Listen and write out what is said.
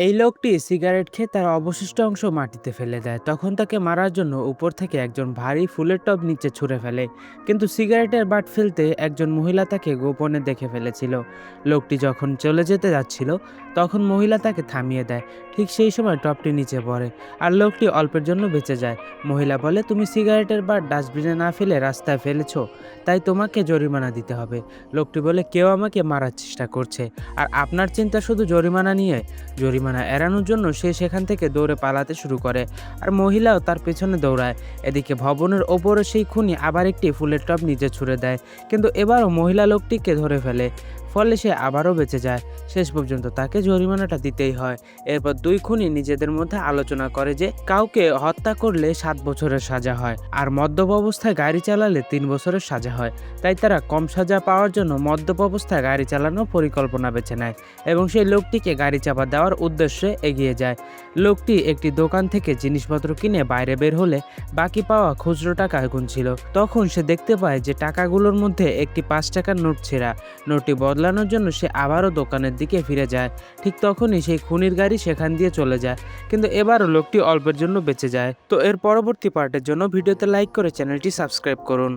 এই লোকটি সিগারেট খেয়ে তার অবশিষ্ট অংশ মাটিতে ফেলে দেয়। তখন তাকে মারার জন্য উপর থেকে একজন ভারী ফুলের টব নিচে ছুঁড়ে ফেলে, কিন্তু সিগারেটের বাট ফেলতে একজন মহিলা তাকে গোপনে দেখে ফেলেছিল। লোকটি যখন চলে যেতে যাচ্ছিল, তখন মহিলা তাকে থামিয়ে দেয়। ঠিক সেই সময় টবটি নিচে পড়ে আর লোকটি অল্পের জন্য বেঁচে যায়। মহিলা বলে, তুমি সিগারেটের বাট ডাস্টবিনে না ফেলে রাস্তায় ফেলেছো, তাই তোমাকে জরিমানা দিতে হবে। লোকটি বলে, কেউ আমাকে মারার চেষ্টা করছে, আর আপনার চিন্তা শুধু জরিমানা নিয়ে। জরিমানা এড়ানোর জন্য সে সেখান থেকে দৌড়ে পালাতে শুরু করে, আর মহিলাও তার পেছনে দৌড়ায়। এদিকে ভবনের ওপরে সেই খুনি আবার একটি ফুলের টব নিচে ছুঁড়ে দেয়, কিন্তু এবারও মহিলা লোকটিকে ধরে ফেলে। ফলে সে আবারও বেঁচে যায়। শেষ পর্যন্ত তাকে জরিমানাটা দিতেই হয়। এরপর দুই খুনি নিজেদের মধ্যে আলোচনা করে যে কাউকে হত্যা করলে 7 বছরের সাজা হয়, আর মদ্যপ অবস্থায় গাড়ি চালালে 3 বছরের সাজা হয়। তাই তারা কম সাজা পাওয়ার জন্য মদ্যপ অবস্থায় গাড়ি চালানোর পরিকল্পনা বেছে নেয় এবং সেই লোকটিকে গাড়ি চাপা দেওয়ার উদ্দেশ্যে এগিয়ে যায়। লোকটি একটি দোকান থেকে জিনিসপত্র কিনে বাইরে বের হলে বাকি পাওয়া খুচরো টাকা গুনছিল। তখন সে দেখতে পায় যে টাকাগুলোর মধ্যে একটি 5 টাকার নোট ছেঁড়া। নোটটি বদলানোর জন্য সে আবারও দোকানের দিকে ফিরে যায়। ঠিক তখনই সেই খুনির গাড়ি সেখান দিয়ে চলে যায়, কিন্তু এবারও লোকটি অল্পের জন্য বেঁচে যায়। তো এর পরবর্তী পার্টের জন্য ভিডিওতে লাইক করে চ্যানেলটি সাবস্ক্রাইব করুন।